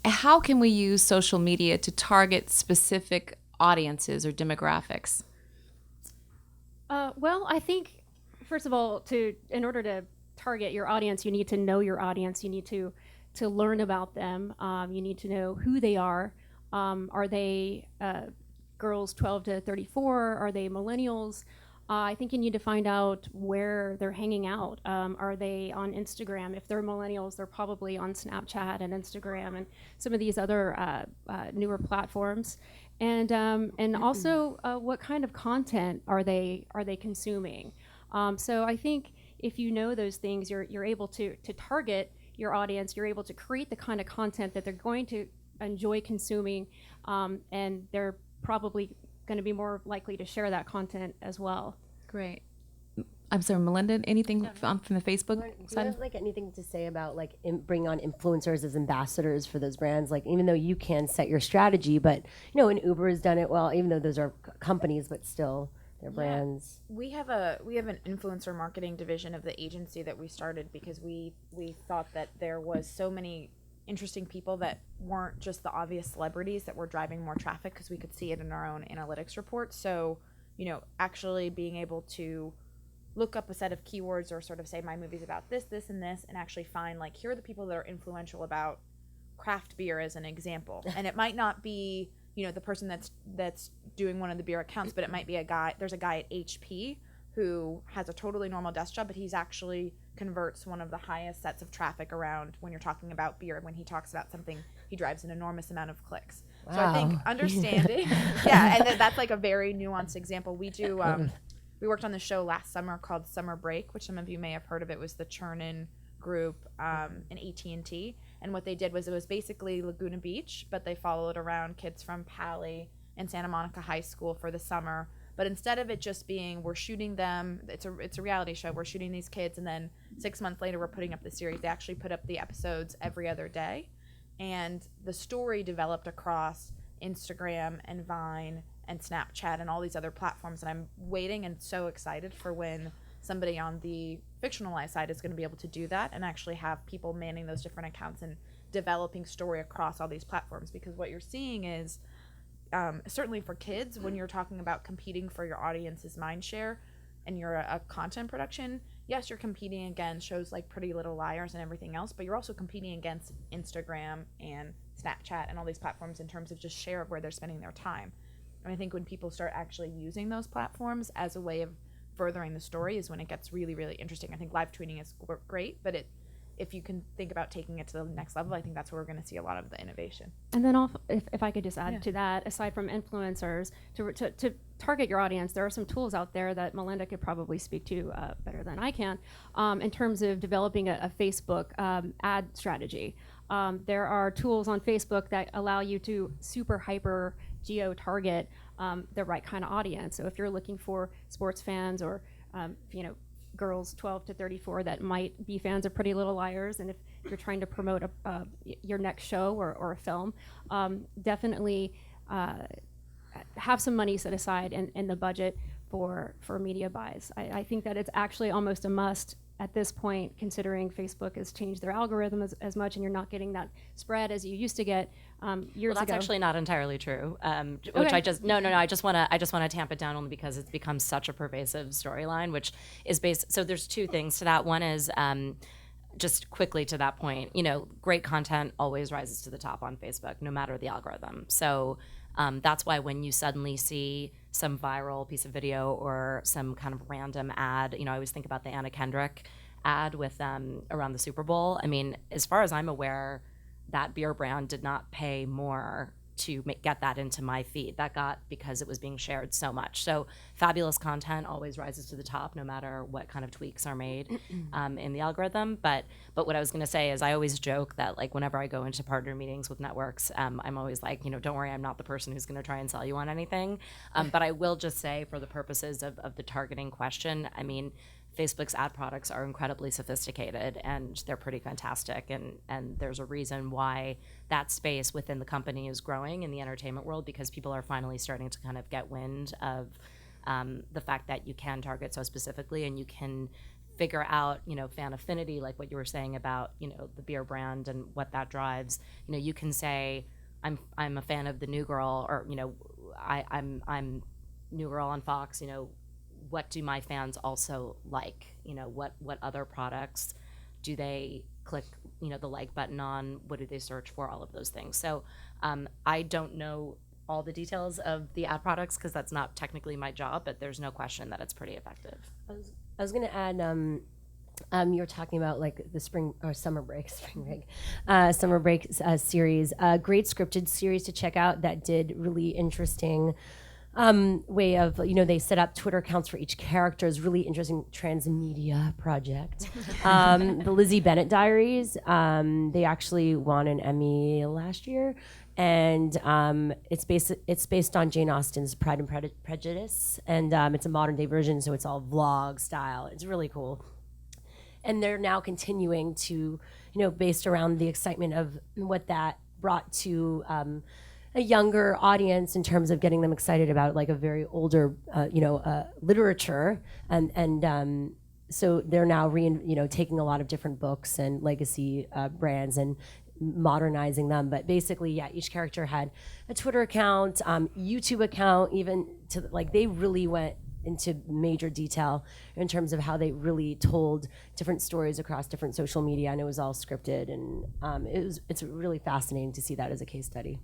how can we use social media to target specific audiences or demographics? Well, I think first of all, in order to target your audience, you need to know your audience. You need to learn about them. You need to know who they are. Are they girls 12 to 34? Are they millennials? I think you need to find out where they're hanging out. Are they on Instagram? If they're millennials, they're probably on Snapchat and Instagram and some of these other newer platforms. And also, what kind of content are they consuming? So I think if you know those things, you're able to target your audience. You're able to create the kind of content that they're going to enjoy consuming, and they're probably going to be more likely to share that content as well. Great. I'm sorry, Melinda, anything from the Facebook Do you side? have like anything to say about like bringing on influencers as ambassadors for those brands? Like even though you can set your strategy, but you know, and Uber has done it well, even though those are companies, but still they're brands. We have an influencer marketing division of the agency that we started because we thought that there was so many interesting people that weren't just the obvious celebrities that were driving more traffic, because we could see it in our own analytics reports. So, you know, actually being able to look up a set of keywords or sort of say my movie's about this, this, and this, and actually find like, here are the people that are influential about craft beer as an example. And it might not be, you know, the person that's doing one of the beer accounts, but it might be a guy. There's a guy at HP who has a totally normal desk job, but he's actually converts one of the highest sets of traffic around when you're talking about beer. When he talks about something, he drives an enormous amount of clicks. Wow. So I think understanding, yeah, and that's like a very nuanced example. We do, we worked on the show last summer called Summer Break, which some of you may have heard of. It was the Chernin group and AT&T. And what they did was it was basically Laguna Beach, but they followed around kids from Pali and Santa Monica High School for the summer. But instead of it just being we're shooting them, it's a reality show. We're shooting these kids, and then 6 months later we're putting up the series. They actually put up the episodes every other day, and the story developed across Instagram and Vine and Snapchat and all these other platforms. And I'm waiting and so excited for when somebody on the fictionalized side is going to be able to do that and actually have people manning those different accounts and developing story across all these platforms. Because what you're seeing is certainly for kids, when you're talking about competing for your audience's mind share and you're a content production, yes, you're competing against shows like Pretty Little Liars and everything else, but you're also competing against Instagram and Snapchat and all these platforms in terms of just share of where they're spending their time. And I think when people start actually using those platforms as a way of furthering the story is when it gets really, really interesting. I think live tweeting is great, but if you can think about taking it to the next level, I think that's where we're going to see a lot of the innovation. And then if I could just add to that, aside from influencers, to target your audience, there are some tools out there that Melinda could probably speak to better than I can in terms of developing a Facebook ad strategy. There are tools on Facebook that allow you to super hyper geo-target the right kind of audience. So if you're looking for sports fans or girls 12 to 34 that might be fans of Pretty Little Liars, and if you're trying to promote your next show or a film, definitely have some money set aside in the budget for media buys. I think that it's actually almost a must at this point, considering Facebook has changed their algorithm as much, and you're not getting that spread as you used to get years ago. That's actually not entirely true. Which Okay. I just I just want to tamp it down only because it's become such a pervasive storyline, which is based. So there's two things to that. One is just quickly to that point. Great content always rises to the top on Facebook, no matter the algorithm. So that's why when you suddenly see some viral piece of video or some kind of random ad, I always think about the Anna Kendrick ad with around the Super Bowl. I mean, as far as I'm aware, that beer brand did not pay more to get that into my feed. That got because it was being shared so much. So fabulous content always rises to the top, no matter what kind of tweaks are made in the algorithm. But what I was going to say is I always joke that like whenever I go into partner meetings with networks, I'm always like, don't worry, I'm not the person who's going to try and sell you on anything. But I will just say, for the purposes of the targeting question, I mean, Facebook's ad products are incredibly sophisticated and they're pretty fantastic, and there's a reason why that space within the company is growing in the entertainment world, because people are finally starting to kind of get wind of the fact that you can target so specifically and you can figure out, fan affinity, like what you were saying about, the beer brand and what that drives. You can say, I'm a fan of the New Girl, or I'm New Girl on Fox. What do my fans also like? What other products do they click the like button on? What do they search for? All of those things. So I don't know all the details of the ad products because that's not technically my job, but there's no question that it's pretty effective. I was going to add, you were talking about like the spring or summer break series, great scripted series to check out that did really interesting way of, they set up Twitter accounts for each character. Is really interesting transmedia project. The Lizzie Bennet Diaries, they actually won an Emmy last year. And it's based on Jane Austen's Pride and Prejudice. And it's a modern day version, so it's all vlog style. It's really cool. And they're now continuing to, based around the excitement of what that brought to a younger audience in terms of getting them excited about like a very older, literature. And so they're now taking a lot of different books and legacy brands and modernizing them. But basically, yeah, each character had a Twitter account, YouTube account, even to like they really went into major detail in terms of how they really told different stories across different social media, and it was all scripted, and it's really fascinating to see that as a case study.